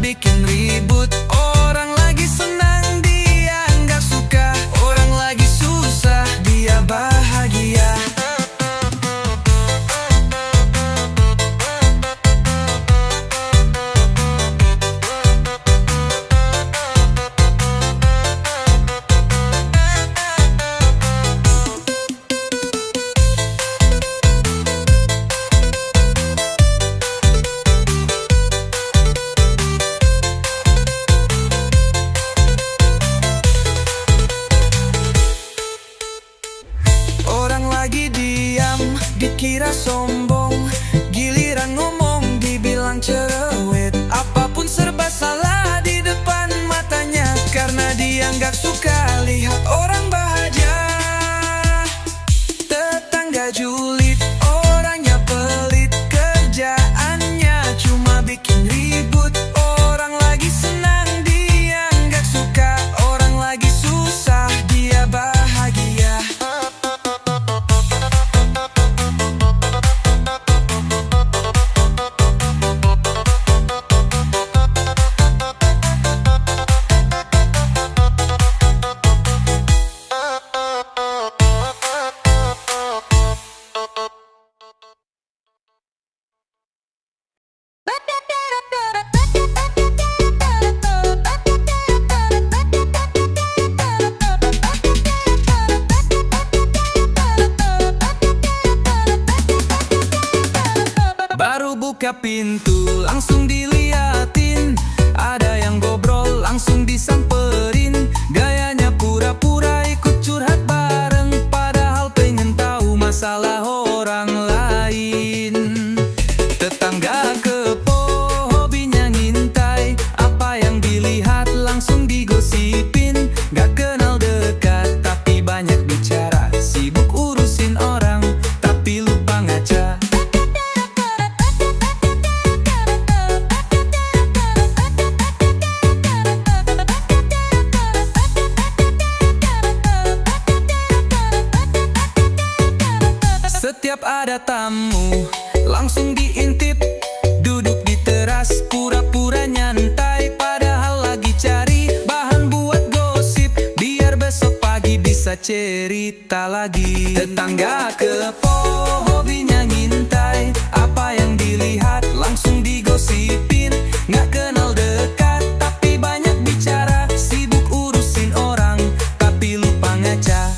bikin ribut. Orang lagi senang dia nggak suka, orang lagi susah dia bahagia. Orang lagi diam, dikira sombong. Giliran ngomong, dibilang cerewet. Apapun serba salah di depan matanya, karena dia nggak suka lihat orang bahagia. Tetangga julid, orangnya pelit, kerjaannya cuma bikin ribut. Orang lagi senang, dia nggak suka, orang lagi susah, dia bahagia. Baru buka pintu, langsung diliatin. Ada yang ngobrol, langsung disamperin. Gayanya pura-pura ikut curhat bareng, padahal pengen tahu masalah orang lain. Tetangga kepo, hobinya ngintai. Apa yang dilihat langsung digosipin. Gak kenal dekat, tapi banyak bicara. Sibuk urusin orang, tapi lupa ngaca. Setiap ada tamu, langsung diintip. Duduk di teras, pura-pura nyantai, padahal lagi cari bahan buat gosip, biar besok pagi bisa cerita lagi. Tetangga kepo, hobinya ngintai. Apa yang dilihat langsung digosipin. Nggak kenal dekat, tapi banyak bicara. Sibuk urusin orang, tapi lupa ngaca.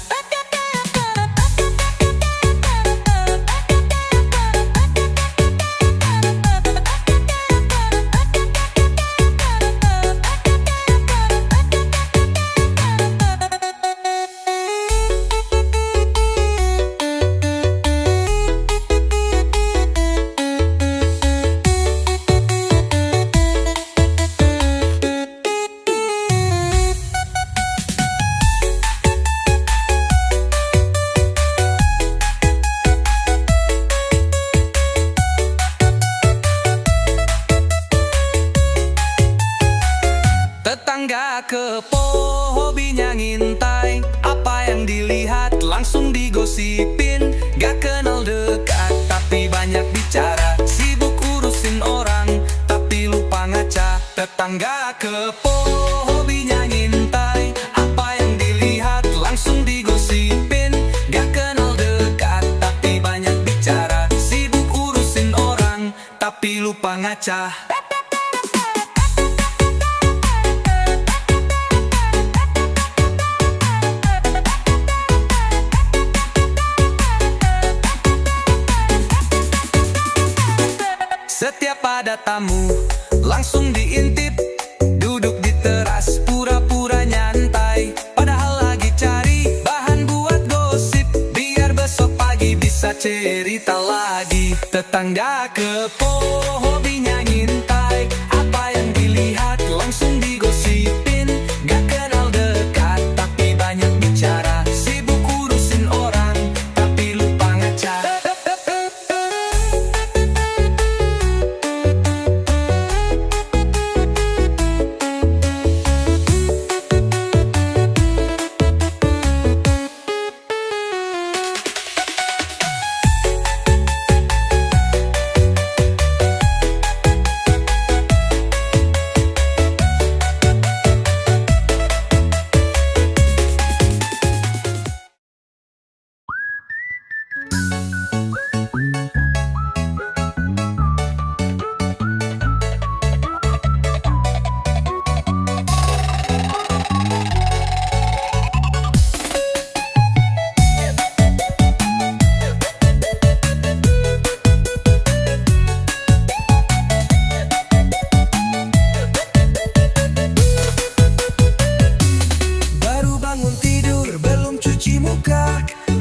Tetangga kepo, hobinya ngintai. Apa yang dilihat langsung digosipin. Gak kenal dekat, tapi banyak bicara. Sibuk urusin orang, tapi lupa ngaca. Tetangga kepo, hobinya ngintai. Apa yang dilihat langsung digosipin. Gak kenal dekat, tapi banyak bicara. Sibuk urusin orang, tapi lupa ngaca. Setiap ada tamu, langsung diintip. Duduk di teras, pura-pura nyantai, padahal lagi cari bahan buat gosip, biar besok pagi bisa cerita lagi. Tetangga kepo, hobinya ngintai. Apa yang dilihat langsung digosipin. Gak kenal dekat, tapi banyak bicara. Sibuk urusin orang, tapi lupa ngaca.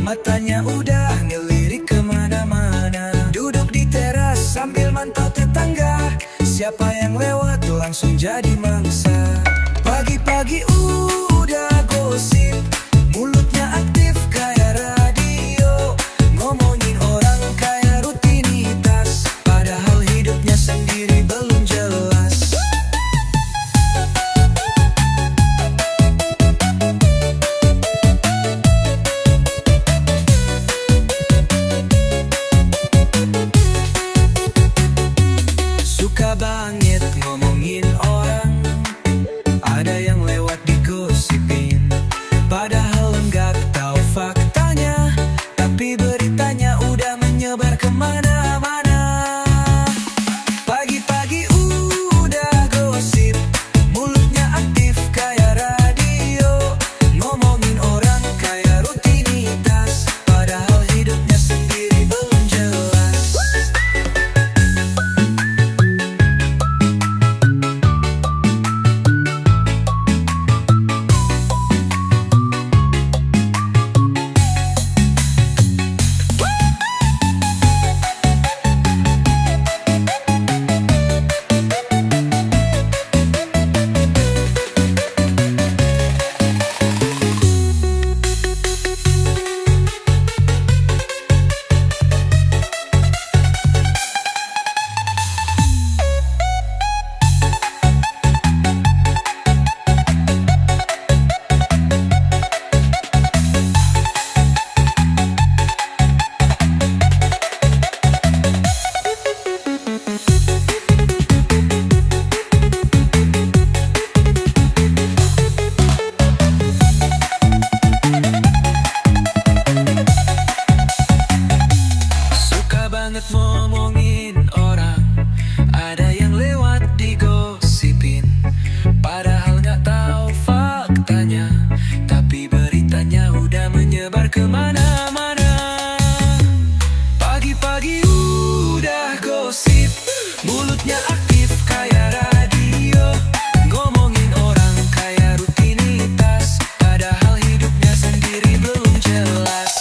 Matanya udah ngelirik kemana-mana, duduk di teras sambil mantau tetangga. Siapa yang lewat langsung jadi mangsa. Pagi-pagi udah gosip, mulutnya aktif kayak radio, ngomongin orang kayak rutinitas, padahal hidupnya sendiri belum jelas. Suka banget ngomongin orang, ada yang lewat digosipin, padahal enggak tahu faktanya, tapi beritanya udah menyebar kemana-mana. Pagi-pagi udah gosip, mulutnya aktif kayak radio, ngomongin orang kayak rutinitas, padahal hidupnya sendiri belum jelas. Suka banget ngomongin orang, ada yang lewat digosipin, padahal nggak tahu faktanya, tapi beritanya udah menyebar kemana-mana. Pagi-pagi udah gosip, mulutnya aktif kayak radio, ngomongin orang kayak rutinitas, padahal hidupnya sendiri belum jelas.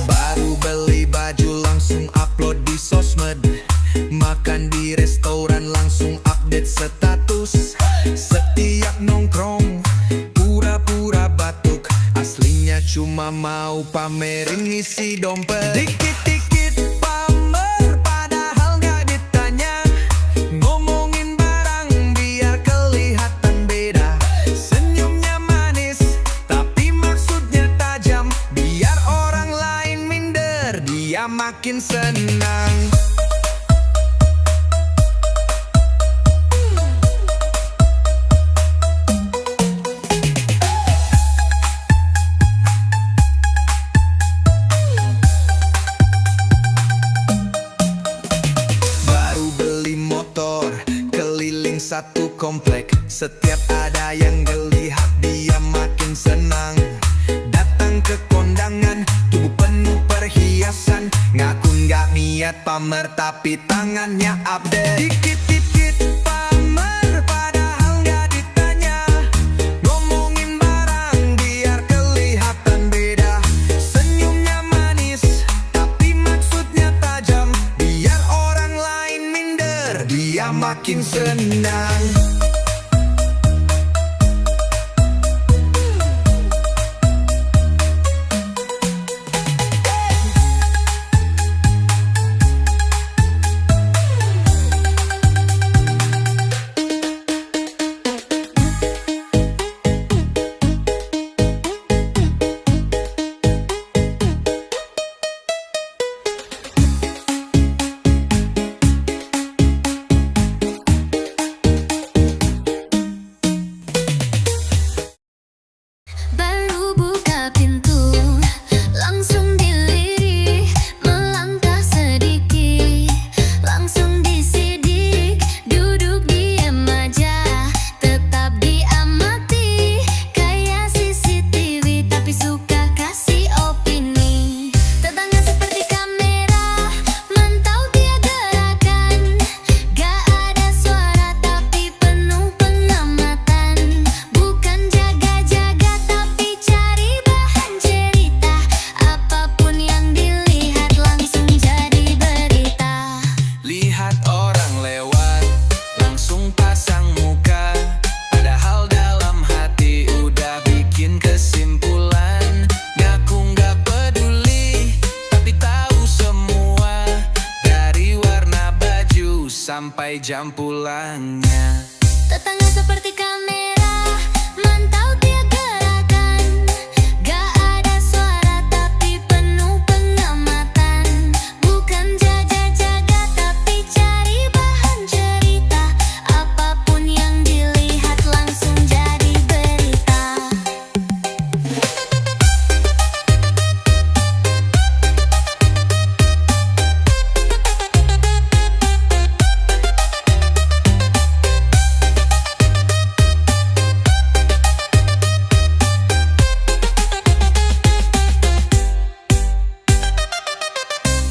Baru beli baju langsung upload di sosmed, makan di restoran langsung update status. Setiap nongkrong pura-pura batuk, aslinya cuma mau pamerin isi dompet. Dikit-dikit pamer padahal nggak ditanya, ngomongin barang biar kelihatan beda. Senyumnya manis tapi maksudnya tajam, biar orang lain minder dia makin senang. Baru beli motor keliling satu komplek, setiap ada yang gelihat dia makin senang. Datang ke kondangan tubuh penuh perhiasan, ngaku nggak niat pamer tapi tangannya update. Dikit-dikit pamer padahal nggak ditanya, ngomongin barang biar kelihatan beda. Senyumnya manis tapi maksudnya tajam, biar orang lain minder dia makin senang. jam pulangnya. Tetangga seperti kamera, mantau tiap gerakan. Gak ada suara tapi penuh pengamatan. Bukan jaga-jaga tapi cari bahan cerita. Apapun yang dilihat langsung jadi berita.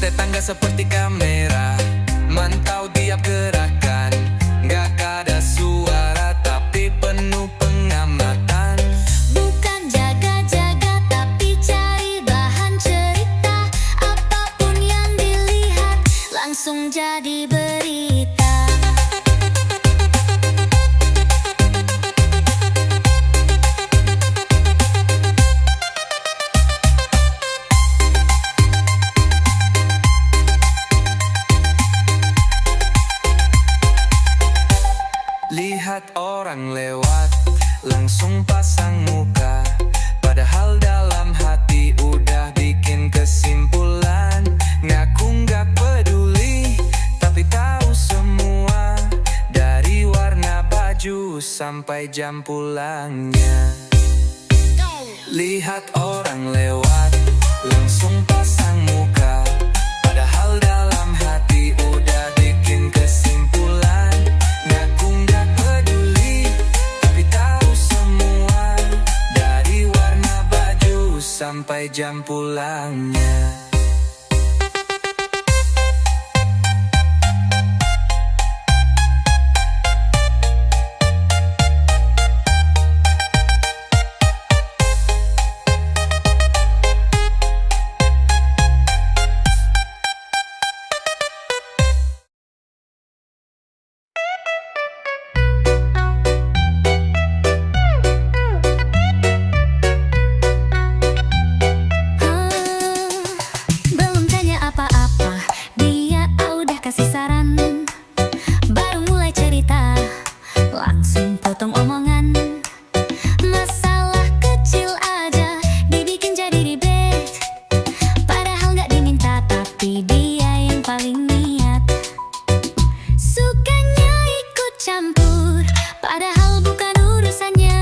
Tetangga seperti kamera, mantau tiap gerakan. Gak ada suara tapi penuh pengamatan. Bukan jaga-jaga tapi cari bahan cerita. Apapun yang dilihat langsung jadi berita. Lihat orang lewat, langsung pasang muka. Padahal dalam hati udah bikin kesimpulan. Ngaku nggak peduli, tapi tahu semua. Dari warna baju sampai jam pulangnya. Lihat orang lewat, langsung pasang muka. Padahal dalam hati udah bikin kesimpulan. Ngaku nggak peduli, tapi tahu semua. Dari warna baju sampai jam pulangnya. Belum tanya apa-apa, dia udah kasih saran. Baru mulai cerita, langsung potong omongan. Masalah kecil aja dibikin jadi ribet. Padahal gak diminta tapi dia yang paling niat. Sukanya ikut campur, padahal bukan urusannya.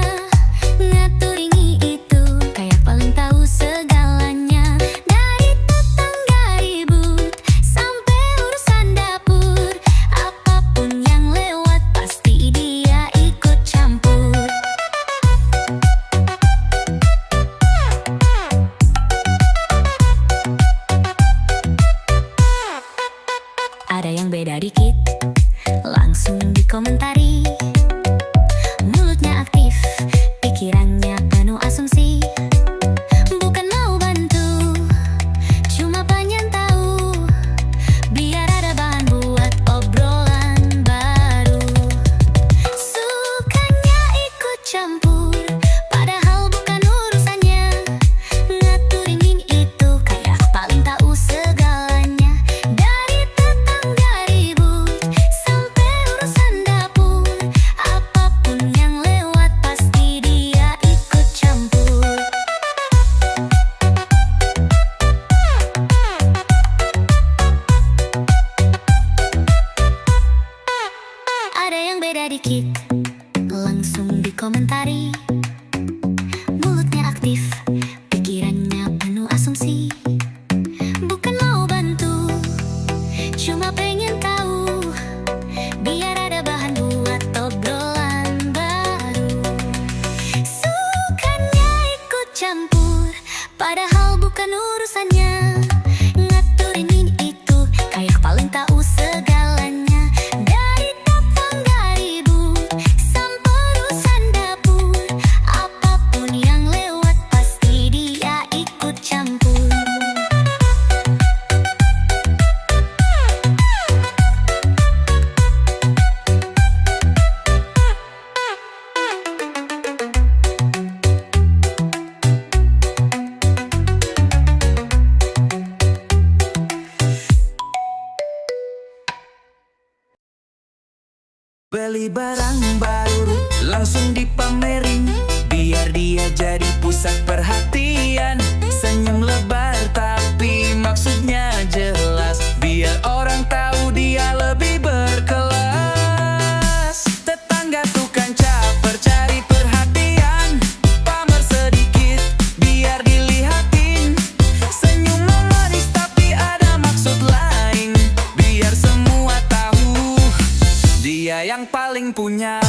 Ngatur ini itu, kayak paling tahu segalanya. Dari tetangga ribut, sampai urusan dapur. Apapun yang lewat, pasti dia ikut campur. Ada yang beda dikit, langsung dikomentari. Mulutnya aktif, pikirannya penuh asumsi. Bukan mau bantu, cuma pengen tahu. Biar ada bahan buat obrolan baru. Sukanya ikut campur, padahal bukan urusannya. Ngaturin ini itu, kayak paling tahu segalanya. Dari tetangga ribut, sampai urusan dapur. Apapun yang lewat, pasti dia ikut campur. Ada yang beda dikit, langsung dikomentari. Mulutnya aktif, pikirannya penuh asumsi. Bukan mau bantu, cuma pengen tahu. Biar ada bahan buat obrolan baru. Sukanya ikut campur, padahal bukan urusannya. Ngaturin ini itu, kayak paling tahu segalanya. Dari tetangga ribut, sampai urusan dapur. Beli barang baru langsung dipamerin, biar dia jadi pusat perhatian. Senyum lebar tapi maksudnya jelas, biar orang tahu dia lebih berkelas. Tetangga tukang caper cari perhatian, pamer sedikit biar dilihatin. Senyum manis tapi ada maksud lain, biar semua tahu dia yang paling punya.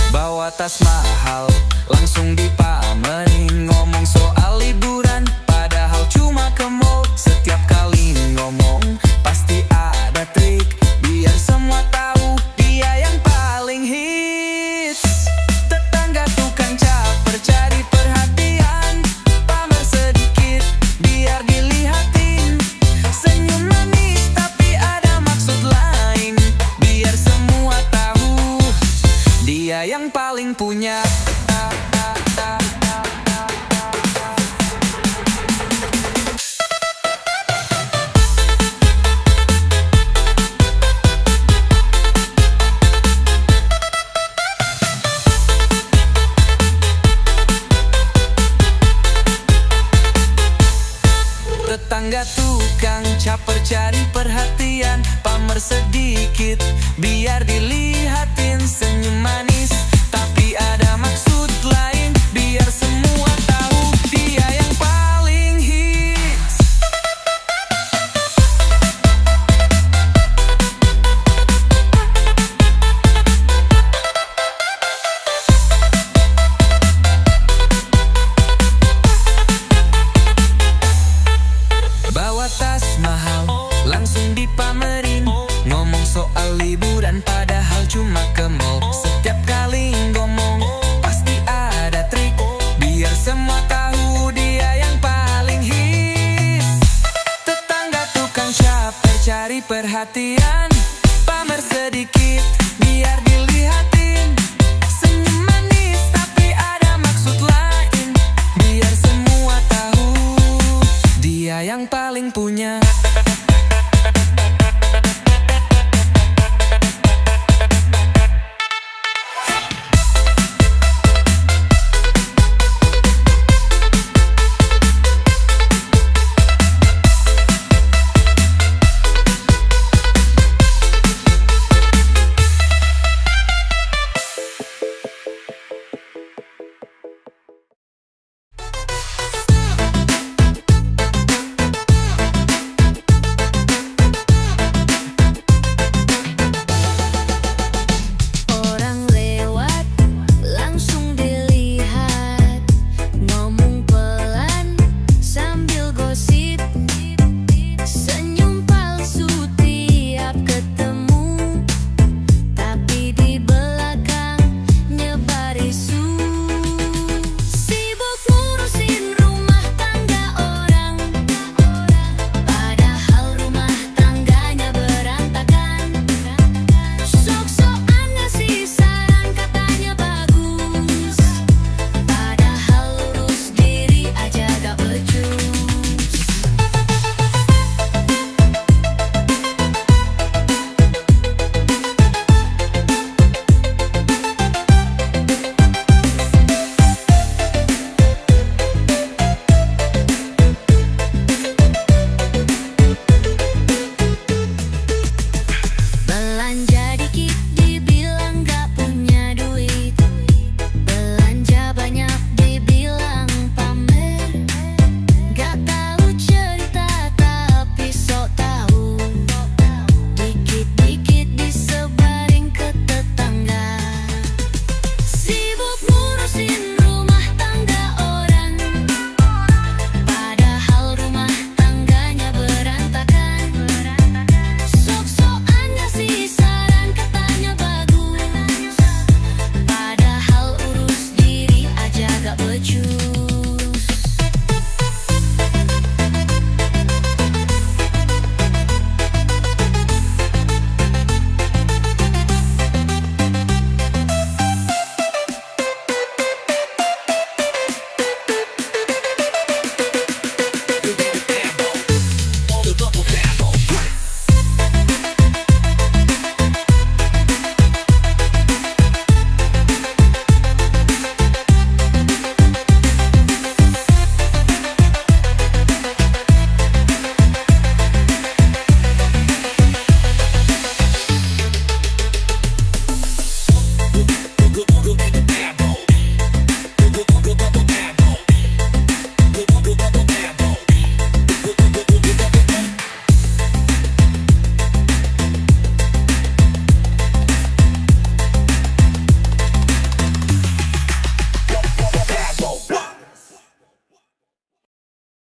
Bawa tas mahal langsung dipamerin, ngomong soal liburan padahal cuma ke mall. Setiap kali ngomong pasti ada trik, biar semua tahu dia yang paling hits. Tetangga tukang caper cari perhatian, pamer sedikit biar dilihatin. Senyum manis tapi ada maksud lain, biar semua tahu dia yang paling punya. Tetangga tukang caper cari perhatian, pamer sedikit biar dilihatin. Senyum manis tapi ada maksud lain, biar semua tahu dia yang paling hits. Bawa tas mahal langsung dipamerin, ngomong soal liburan padahal cuma ke mall. Setiap kali ngomong pasti ada trik, biar semua tahu dia yang paling hits. Tetangga tukang caper cari perhatian,